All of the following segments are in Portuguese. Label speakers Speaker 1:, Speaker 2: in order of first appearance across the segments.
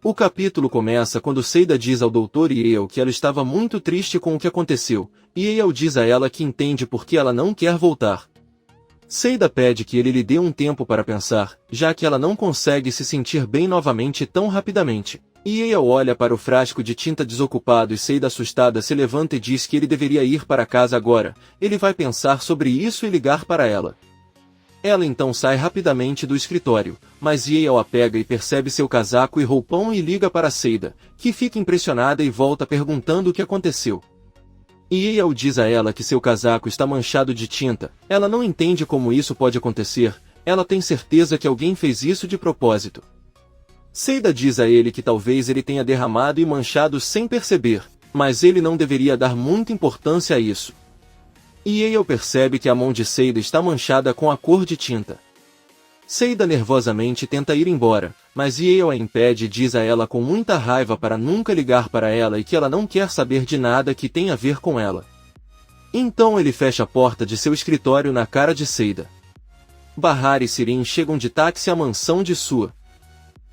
Speaker 1: O capítulo começa quando Seida diz ao Dr. Yale que ela estava muito triste com o que aconteceu, e Yale diz a ela que entende por que ela não quer voltar. Seida pede que ele lhe dê um tempo para pensar, já que ela não consegue se sentir bem novamente tão rapidamente. E Yale olha para o frasco de tinta desocupado e Seida assustada se levanta e diz que ele deveria ir para casa agora. Ele vai pensar sobre isso e ligar para ela. Ela então sai rapidamente do escritório, mas Yale a pega e percebe seu casaco e roupão e liga para Seida, que fica impressionada e volta perguntando o que aconteceu. Yale diz a ela que seu casaco está manchado de tinta. Ela não entende como isso pode acontecer, ela tem certeza que alguém fez isso de propósito. Seida diz a ele que talvez ele tenha derramado e manchado sem perceber, mas ele não deveria dar muita importância a isso. Yale percebe que a mão de Seida está manchada com a cor de tinta. Seida nervosamente tenta ir embora, mas Yale a impede e diz a ela com muita raiva para nunca ligar para ela e que ela não quer saber de nada que tenha a ver com ela. Então ele fecha a porta de seu escritório na cara de Seida. Bahar e Sirin chegam de táxi à mansão de Sua.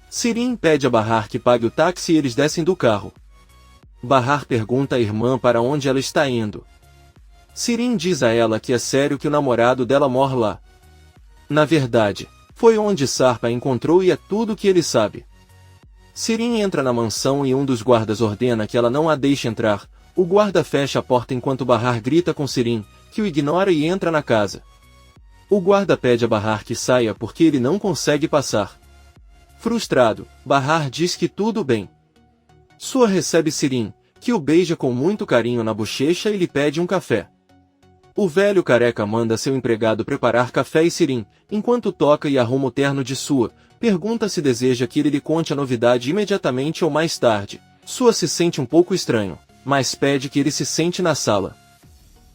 Speaker 1: Sirin pede a Bahar que pague o táxi e eles descem do carro. Bahar pergunta à irmã para onde ela está indo. Sirin diz a ela que é sério que o namorado dela mora lá. Na verdade, foi onde Sarpa a encontrou e é tudo o que ele sabe. Sirin entra na mansão e um dos guardas ordena que ela não a deixe entrar. O guarda fecha a porta enquanto Bahar grita com Sirin, que o ignora e entra na casa. O guarda pede a Bahar que saia porque ele não consegue passar. Frustrado, Bahar diz que tudo bem. Sua recebe Sirin, que o beija com muito carinho na bochecha e lhe pede um café. O velho careca manda seu empregado preparar café e Sirin, enquanto toca e arruma o terno de Sua, pergunta se deseja que ele lhe conte a novidade imediatamente ou mais tarde. Sua se sente um pouco estranho, mas pede que ele se sente na sala.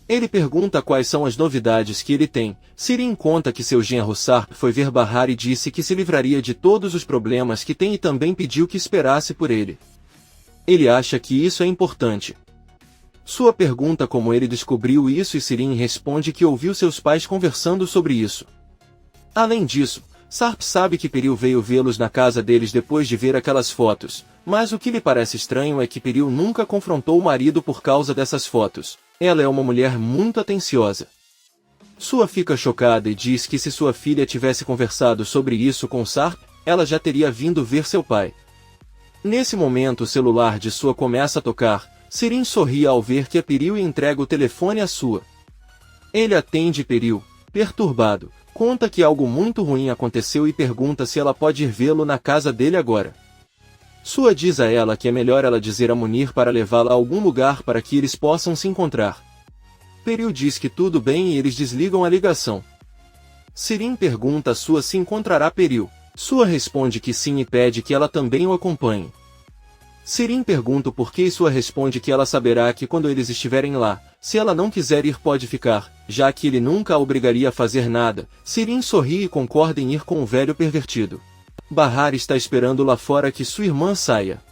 Speaker 1: Ele pergunta quais são as novidades que ele tem. Sirin conta que seu genro Sarp foi ver Bahar e disse que se livraria de todos os problemas que tem e também pediu que esperasse por ele. Ele acha que isso é importante. Sua pergunta como ele descobriu isso e Sirin responde que ouviu seus pais conversando sobre isso. Além disso, Sarp sabe que Peril veio vê-los na casa deles depois de ver aquelas fotos, mas o que lhe parece estranho é que Peril nunca confrontou o marido por causa dessas fotos. Ela é uma mulher muito atenciosa. Sua fica chocada e diz que se sua filha tivesse conversado sobre isso com Sarp, ela já teria vindo ver seu pai. Nesse momento o celular de Sua começa a tocar. Sirin sorri ao ver que é Peril e entrega o telefone a Sua. Ele atende Peril, perturbado, conta que algo muito ruim aconteceu e pergunta se ela pode ir vê-lo na casa dele agora. Sua diz a ela que é melhor ela dizer a Munir para levá-la a algum lugar para que eles possam se encontrar. Peril diz que tudo bem e eles desligam a ligação. Sirin pergunta a Sua se encontrará Peril. Sua responde que sim e pede que ela também o acompanhe. Sirin pergunta o porquê e Sua responde que ela saberá que quando eles estiverem lá, se ela não quiser ir pode ficar, já que ele nunca a obrigaria a fazer nada. Sirin sorri e concorda em ir com o velho pervertido. Bahar está esperando lá fora que sua irmã saia.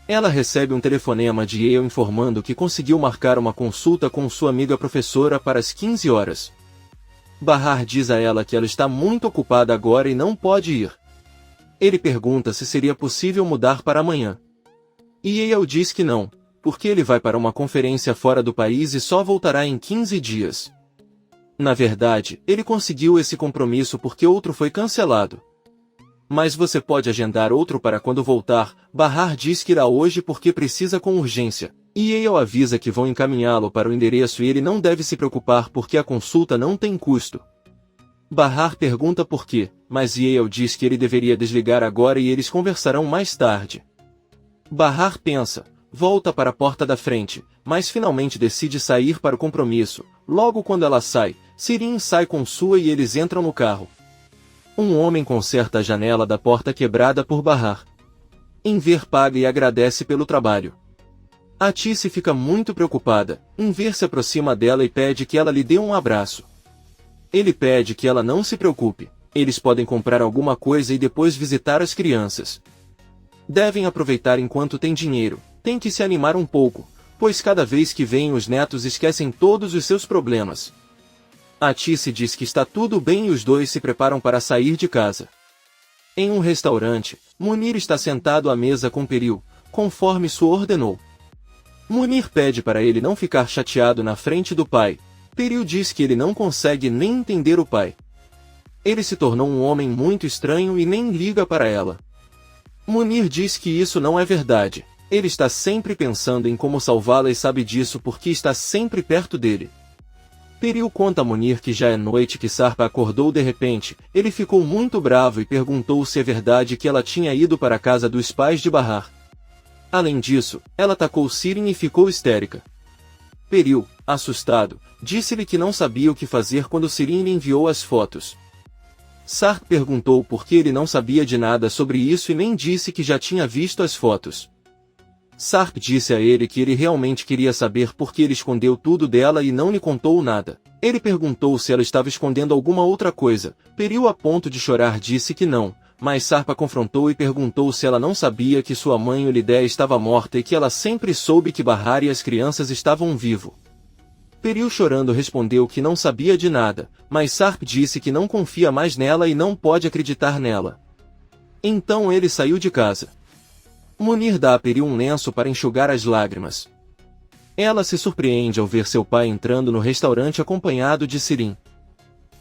Speaker 1: Ela recebe um telefonema de Yale informando que conseguiu marcar uma consulta com sua amiga professora para as 15 horas. Bahar diz a ela que ela está muito ocupada agora e não pode ir. Ele pergunta se seria possível mudar para amanhã. Yale diz que não, porque ele vai para uma conferência fora do país e só voltará em 15 dias. Na verdade, ele conseguiu esse compromisso porque outro foi cancelado. Mas você pode agendar outro para quando voltar. Bahar diz que irá hoje porque precisa com urgência. Yale avisa que vão encaminhá-lo para o endereço e ele não deve se preocupar porque a consulta não tem custo. Bahar pergunta por quê, mas Yale diz que ele deveria desligar agora e eles conversarão mais tarde. Bahar pensa, volta para a porta da frente, mas finalmente decide sair para o compromisso. Logo quando ela sai, Sirin sai com Sua e eles entram no carro. Um homem conserta a janela da porta quebrada por Bahar. Enver paga e agradece pelo trabalho. A Tice fica muito preocupada. Enver se aproxima dela e pede que ela lhe dê um abraço. Ele pede que ela não se preocupe. Eles podem comprar alguma coisa e depois visitar as crianças. Devem aproveitar enquanto tem dinheiro. Tem que se animar um pouco, pois cada vez que vêm os netos esquecem todos os seus problemas. A Tice diz que está tudo bem e os dois se preparam para sair de casa. Em um restaurante, Munir está sentado à mesa com Peril, conforme Su ordenou. Munir pede para ele não ficar chateado na frente do pai. Peril diz que ele não consegue nem entender o pai. Ele se tornou um homem muito estranho e nem liga para ela. Munir diz que isso não é verdade. Ele está sempre pensando em como salvá-la e sabe disso porque está sempre perto dele. Peril conta a Munir que já é noite que Sarpa acordou de repente. Ele ficou muito bravo e perguntou se é verdade que ela tinha ido para a casa dos pais de Bahar. Além disso, ela atacou Sirin e ficou histérica. Peril, assustado, disse-lhe que não sabia o que fazer quando Sirin lhe enviou as fotos. Sarp perguntou por que ele não sabia de nada sobre isso e nem disse que já tinha visto as fotos. Sarp disse a ele que ele realmente queria saber por que ele escondeu tudo dela e não lhe contou nada. Ele perguntou se ela estava escondendo alguma outra coisa. Peril, a ponto de chorar, disse que não, mas Sarp a confrontou e perguntou se ela não sabia que sua mãe Olidé estava morta e que ela sempre soube que Bahar e as crianças estavam vivos. Peril, chorando, respondeu que não sabia de nada, mas Sarp disse que não confia mais nela e não pode acreditar nela. Então ele saiu de casa. Munir dá a Peril um lenço para enxugar as lágrimas. Ela se surpreende ao ver seu pai entrando no restaurante acompanhado de Sirin.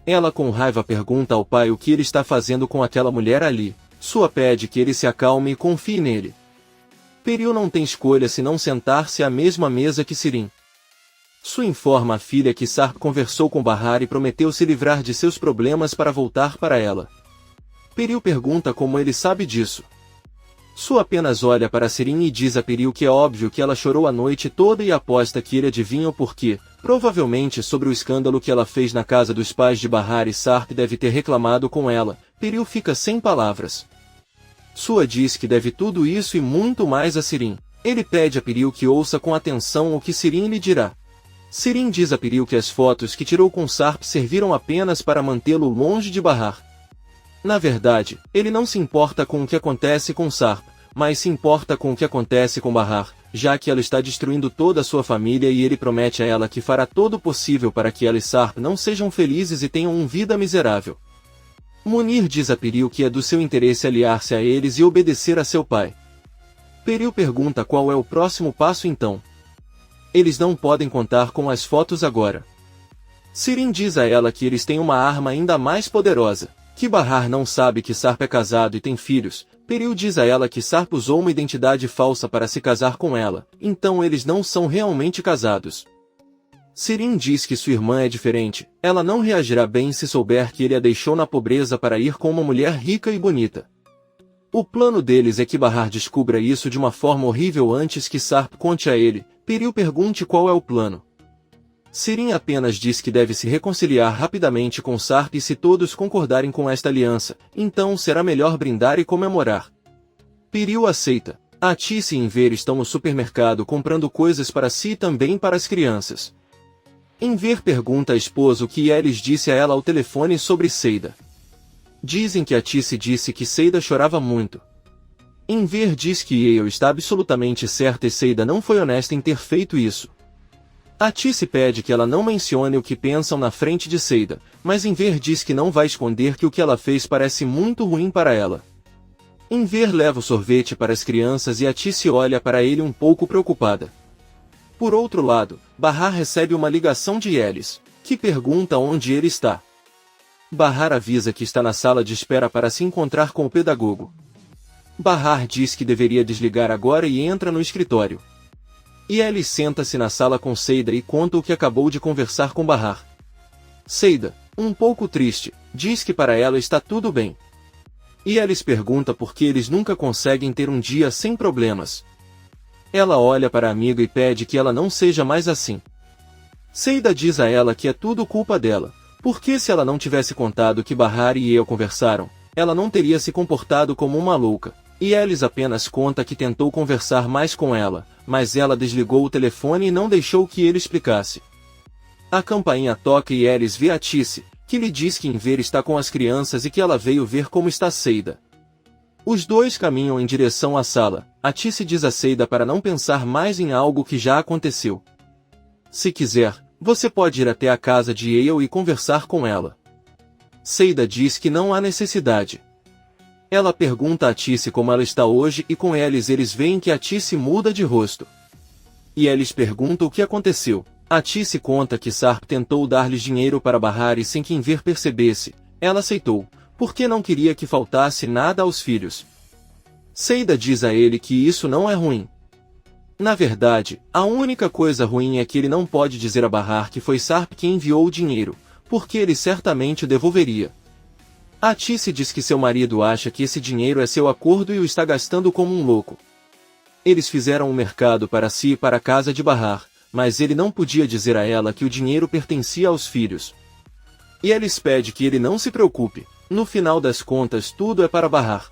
Speaker 1: Ela com raiva pergunta ao pai o que ele está fazendo com aquela mulher ali. Sua pede que ele se acalme e confie nele. Peril não tem escolha senão sentar-se à mesma mesa que Sirin. Su informa a filha que Sarp conversou com Bahar e prometeu se livrar de seus problemas para voltar para ela. Peril pergunta como ele sabe disso. Su apenas olha para Sirin e diz a Peril que é óbvio que ela chorou a noite toda e aposta que ele adivinha o porquê, provavelmente sobre o escândalo que ela fez na casa dos pais de Bahar e Sarp deve ter reclamado com ela. Peril fica sem palavras. Sua diz que deve tudo isso e muito mais a Sirin. Ele pede a Peril que ouça com atenção o que Sirin lhe dirá. Sirin diz a Peril que as fotos que tirou com Sarp serviram apenas para mantê-lo longe de Bahar. Na verdade, ele não se importa com o que acontece com Sarp, mas se importa com o que acontece com Bahar, já que ela está destruindo toda a sua família e ele promete a ela que fará todo o possível para que ela e Sarp não sejam felizes e tenham uma vida miserável. Munir diz a Peril que é do seu interesse aliar-se a eles e obedecer a seu pai. Peril pergunta qual é o próximo passo então. Eles não podem contar com as fotos agora. Sirin diz a ela que eles têm uma arma ainda mais poderosa. Que Bahar não sabe que Sarp é casado e tem filhos. Peril diz a ela que Sarp usou uma identidade falsa para se casar com ela, então eles não são realmente casados. Sirin diz que sua irmã é diferente, ela não reagirá bem se souber que ele a deixou na pobreza para ir com uma mulher rica e bonita. O plano deles é que Bahar descubra isso de uma forma horrível antes que Sarp conte a ele. Peril pergunte qual é o plano. Sirin apenas diz que deve se reconciliar rapidamente com Sarp e se todos concordarem com esta aliança, então será melhor brindar e comemorar. Peril aceita. Atice e Enver estão no supermercado comprando coisas para si e também para as crianças. Enver pergunta à esposa o que Elis disse a ela ao telefone sobre Seida. Dizem que Atice disse que Seida chorava muito. Enver diz que Yale está absolutamente certa e Seida não foi honesta em ter feito isso. Atice pede que ela não mencione o que pensam na frente de Seida, mas Enver diz que não vai esconder que o que ela fez parece muito ruim para ela. Enver leva o sorvete para as crianças e Atice olha para ele um pouco preocupada. Por outro lado, Bahar recebe uma ligação de Elis, que pergunta onde ele está. Bahar avisa que está na sala de espera para se encontrar com o pedagogo. Bahar diz que deveria desligar agora e entra no escritório. Elis senta-se na sala com Seida e conta o que acabou de conversar com Bahar. Seida, um pouco triste, diz que para ela está tudo bem. Elis pergunta por que eles nunca conseguem ter um dia sem problemas. Ela olha para a amiga e pede que ela não seja mais assim. Seida diz a ela que é tudo culpa dela, porque se ela não tivesse contado que Bahar e eu conversaram, ela não teria se comportado como uma louca. Elis apenas conta que tentou conversar mais com ela, mas ela desligou o telefone e não deixou que ele explicasse. A campainha toca e Elis vê Atice, que lhe diz que Enver está com as crianças e que ela veio ver como está Seida. Os dois caminham em direção à sala. Atice diz a Seida para não pensar mais em algo que já aconteceu. Se quiser, você pode ir até a casa de Yale e conversar com ela. Seida diz que não há necessidade. Ela pergunta a Tice como ela está hoje e com eles veem que a Tice muda de rosto. E eles perguntam o que aconteceu. A Tice conta que Sarp tentou dar-lhes dinheiro para Bahar e sem que Enver percebesse, ela aceitou, porque não queria que faltasse nada aos filhos. Seida diz a ele que isso não é ruim. Na verdade, a única coisa ruim é que ele não pode dizer a Bahar que foi Sarp quem enviou o dinheiro, porque ele certamente o devolveria. A Tice diz que seu marido acha que esse dinheiro é seu acordo e o está gastando como um louco. Eles fizeram um mercado para si e para a casa de Bahar, mas ele não podia dizer a ela que o dinheiro pertencia aos filhos. E eles pede que ele não se preocupe, no final das contas tudo é para Bahar.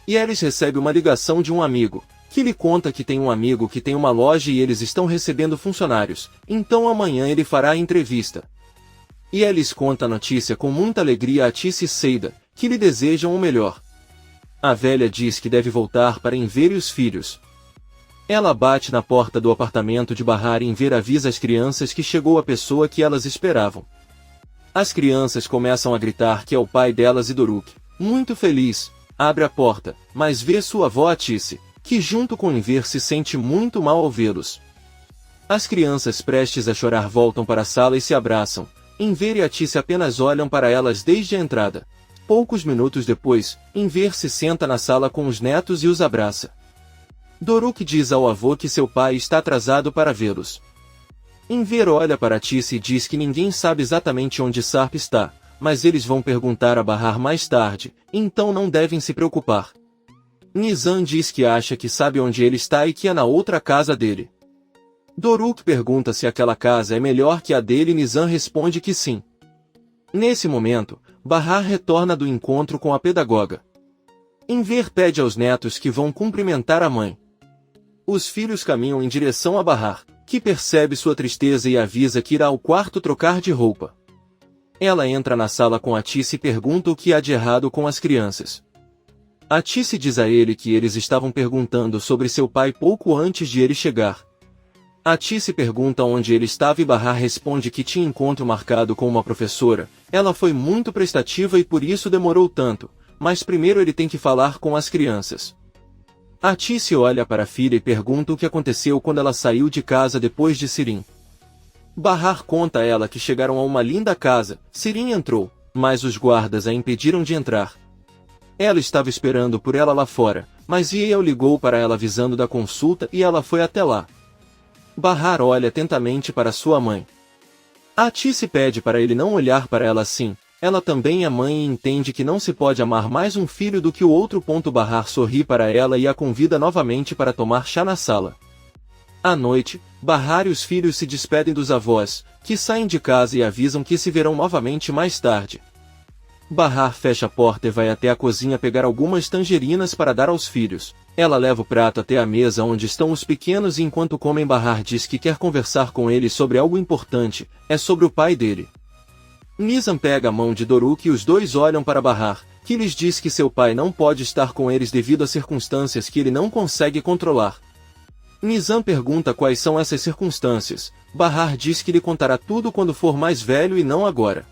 Speaker 1: E eles recebe uma ligação de um amigo, que lhe conta que tem um amigo que tem uma loja e eles estão recebendo funcionários, então amanhã ele fará a entrevista. E eles conta a notícia com muita alegria a Tice e Seida, que lhe desejam o melhor. A velha diz que deve voltar para Enver e os filhos. Ela bate na porta do apartamento de Bahar e Enver avisa as crianças que chegou a pessoa que elas esperavam. As crianças começam a gritar que é o pai delas e Doruk, muito feliz, abre a porta, mas vê sua avó a Tice, que junto com Enver se sente muito mal ao vê-los. As crianças prestes a chorar voltam para a sala e se abraçam. Enver e a Tice apenas olham para elas desde a entrada. Poucos minutos depois, Enver se senta na sala com os netos e os abraça. Doruk diz ao avô que seu pai está atrasado para vê-los. Enver olha para Tice e diz que ninguém sabe exatamente onde Sarp está, mas eles vão perguntar a Bahar mais tarde, então não devem se preocupar. Nizam diz que acha que sabe onde ele está e que é na outra casa dele. Doruk pergunta se aquela casa é melhor que a dele e Nizam responde que sim. Nesse momento, Bahar retorna do encontro com a pedagoga. Enver pede aos netos que vão cumprimentar a mãe. Os filhos caminham em direção a Bahar, que percebe sua tristeza e avisa que irá ao quarto trocar de roupa. Ela entra na sala com a Tice e pergunta o que há de errado com as crianças. A Tice diz a ele que eles estavam perguntando sobre seu pai pouco antes de ele chegar. A Tice pergunta onde ele estava e Bahar responde que tinha encontro marcado com uma professora. Ela foi muito prestativa e por isso demorou tanto, mas primeiro ele tem que falar com as crianças. A Tice olha para a filha e pergunta o que aconteceu quando ela saiu de casa depois de Sirin. Bahar conta a ela que chegaram a uma linda casa. Sirin entrou, mas os guardas a impediram de entrar. Ela estava esperando por ela lá fora, mas Yael ligou para ela avisando da consulta e ela foi até lá. Bahar olha atentamente para sua mãe. A Tice pede para ele não olhar para ela assim. Ela também é mãe e entende que não se pode amar mais um filho do que o outro. Bahar sorri para ela e a convida novamente para tomar chá na sala. À noite, Bahar e os filhos se despedem dos avós, que saem de casa e avisam que se verão novamente mais tarde. Bahar fecha a porta e vai até a cozinha pegar algumas tangerinas para dar aos filhos. Ela leva o prato até a mesa onde estão os pequenos e enquanto comem Bahar diz que quer conversar com eles sobre algo importante, é sobre o pai dele. Nizam pega a mão de Doruk e os dois olham para Bahar, que lhes diz que seu pai não pode estar com eles devido a circunstâncias que ele não consegue controlar. Nizam pergunta quais são essas circunstâncias. Bahar diz que lhe contará tudo quando for mais velho e não agora.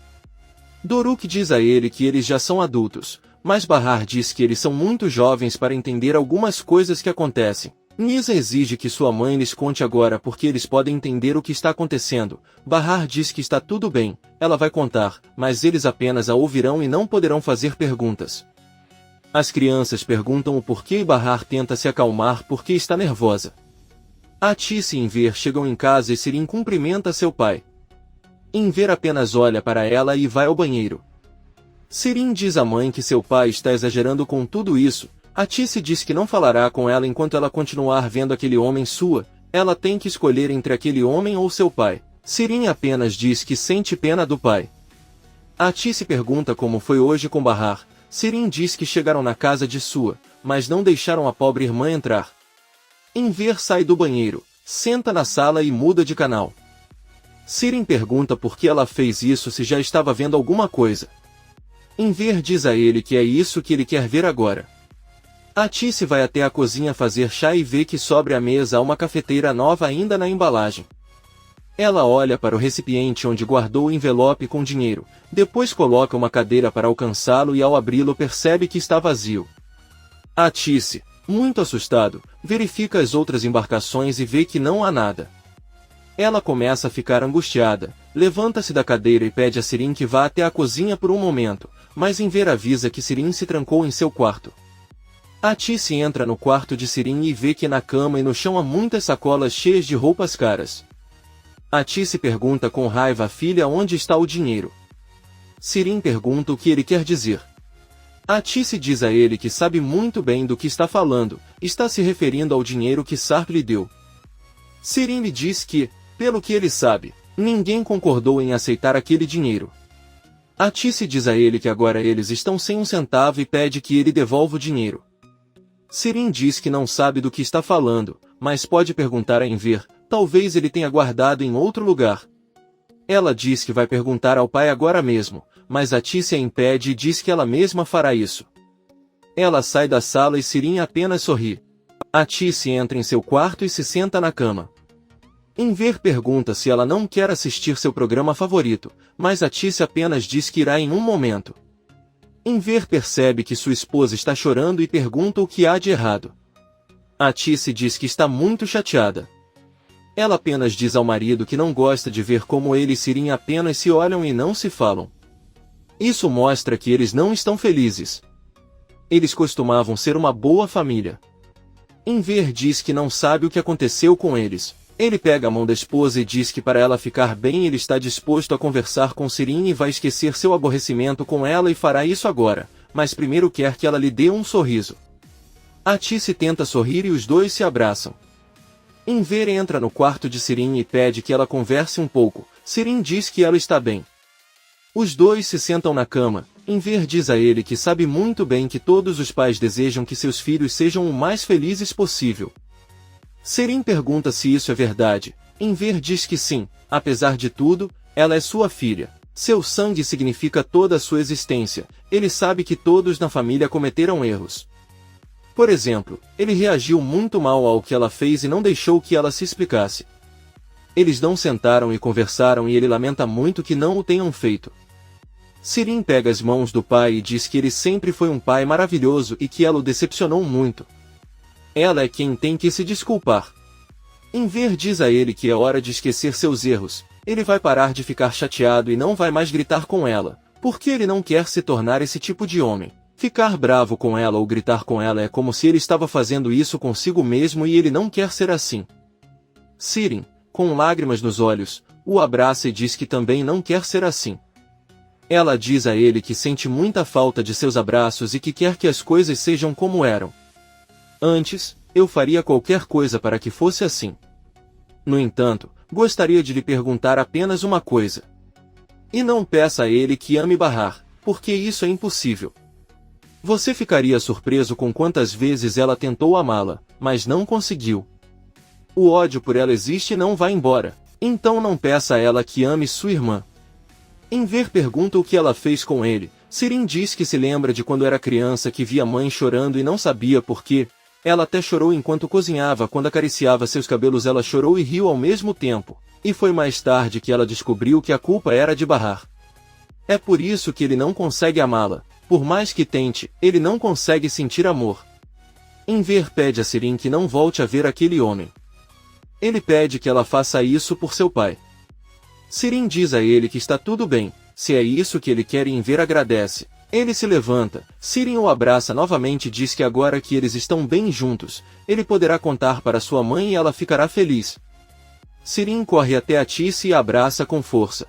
Speaker 1: Doruk diz a ele que eles já são adultos, mas Bahar diz que eles são muito jovens para entender algumas coisas que acontecem. Nizam exige que sua mãe lhes conte agora porque eles podem entender o que está acontecendo. Bahar diz que está tudo bem, ela vai contar, mas eles apenas a ouvirão e não poderão fazer perguntas. As crianças perguntam o porquê e Bahar tenta se acalmar porque está nervosa. A Tice e Enver chegam em casa e Sirin cumprimenta seu pai. Enver apenas olha para ela e vai ao banheiro. Sirin diz à mãe que seu pai está exagerando com tudo isso. A Tice diz que não falará com ela enquanto ela continuar vendo aquele homem sua. Ela tem que escolher entre aquele homem ou seu pai. Sirin apenas diz que sente pena do pai. A Tice pergunta como foi hoje com Bahar. Sirin diz que chegaram na casa de sua, mas não deixaram a pobre irmã entrar. Enver sai do banheiro, senta na sala e muda de canal. Sirin pergunta por que ela fez isso se já estava vendo alguma coisa. Enver diz a ele que é isso que ele quer ver agora. A Tice vai até a cozinha fazer chá e vê que sobre a mesa há uma cafeteira nova ainda na embalagem. Ela olha para o recipiente onde guardou o envelope com dinheiro, depois coloca uma cadeira para alcançá-lo e ao abri-lo percebe que está vazio. Atice, muito assustado, verifica as outras embarcações e vê que não há nada. Ela começa a ficar angustiada, levanta-se da cadeira e pede a Sirin que vá até a cozinha por um momento, mas em ver avisa que Sirin se trancou em seu quarto. Atice entra no quarto de Sirin e vê que na cama e no chão há muitas sacolas cheias de roupas caras. Atice pergunta com raiva à filha onde está o dinheiro. Sirin pergunta o que ele quer dizer. Atice diz a ele que sabe muito bem do que está falando, está se referindo ao dinheiro que Sarp lhe deu. Sirin lhe diz que, pelo que ele sabe, ninguém concordou em aceitar aquele dinheiro. Atice diz a ele que agora eles estão sem um centavo e pede que ele devolva o dinheiro. Sirin diz que não sabe do que está falando, mas pode perguntar a Enver, talvez ele tenha guardado em outro lugar. Ela diz que vai perguntar ao pai agora mesmo, mas Atice a impede e diz que ela mesma fará isso. Ela sai da sala e Sirin apenas sorri. Atice entra em seu quarto e se senta na cama. Enver pergunta se ela não quer assistir seu programa favorito, mas Atice apenas diz que irá em um momento. Enver percebe que sua esposa está chorando e pergunta o que há de errado. Atice diz que está muito chateada. Ela apenas diz ao marido que não gosta de ver como ele e Sirin apenas se olham e não se falam. Isso mostra que eles não estão felizes. Eles costumavam ser uma boa família. Enver diz que não sabe o que aconteceu com eles. Ele pega a mão da esposa e diz que para ela ficar bem ele está disposto a conversar com Sirin e vai esquecer seu aborrecimento com ela e fará isso agora, mas primeiro quer que ela lhe dê um sorriso. Atice tenta sorrir e os dois se abraçam. Enver entra no quarto de Sirin e pede que ela converse um pouco. Sirin diz que ela está bem. Os dois se sentam na cama. Enver diz a ele que sabe muito bem que todos os pais desejam que seus filhos sejam o mais felizes possível. Sirin pergunta se isso é verdade. Enver diz que sim, apesar de tudo, ela é sua filha. Seu sangue significa toda a sua existência. Ele sabe que todos na família cometeram erros. Por exemplo, ele reagiu muito mal ao que ela fez e não deixou que ela se explicasse. Eles não sentaram e conversaram e ele lamenta muito que não o tenham feito. Sirin pega as mãos do pai e diz que ele sempre foi um pai maravilhoso e que ela o decepcionou muito. Ela é quem tem que se desculpar. Enver diz a ele que é hora de esquecer seus erros. Ele vai parar de ficar chateado e não vai mais gritar com ela, porque ele não quer se tornar esse tipo de homem. Ficar bravo com ela ou gritar com ela é como se ele estava fazendo isso consigo mesmo e ele não quer ser assim. Sirin, com lágrimas nos olhos, o abraça e diz que também não quer ser assim. Ela diz a ele que sente muita falta de seus abraços e que quer que as coisas sejam como eram. Antes, eu faria qualquer coisa para que fosse assim. No entanto, gostaria de lhe perguntar apenas uma coisa. E não peça a ele que ame barrar, porque isso é impossível. Você ficaria surpreso com quantas vezes ela tentou amá-la, mas não conseguiu. O ódio por ela existe e não vai embora, então não peça a ela que ame sua irmã. Enver pergunta o que ela fez com ele. Sirin diz que se lembra de quando era criança que via a mãe chorando e não sabia por quê. Ela até chorou enquanto cozinhava, quando acariciava seus cabelos ela chorou e riu ao mesmo tempo. E foi mais tarde que ela descobriu que a culpa era de barrar. É por isso que ele não consegue amá-la. Por mais que tente, ele não consegue sentir amor. Enver pede a Sirin que não volte a ver aquele homem. Ele pede que ela faça isso por seu pai. Sirin diz a ele que está tudo bem, se é isso que ele quer e Enver agradece. Ele se levanta, Sirin o abraça novamente e diz que agora que eles estão bem juntos, ele poderá contar para sua mãe e ela ficará feliz. Sirin corre até Atice e a abraça com força.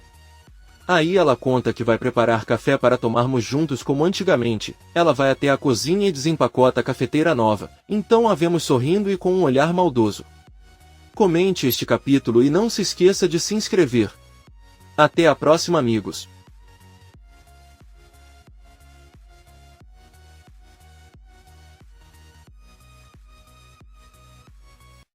Speaker 1: Aí ela conta que vai preparar café para tomarmos juntos como antigamente. Ela vai até a cozinha e desempacota a cafeteira nova. Então a vemos sorrindo e com um olhar maldoso. Comente este capítulo e não se esqueça de se inscrever. Até a próxima, amigos.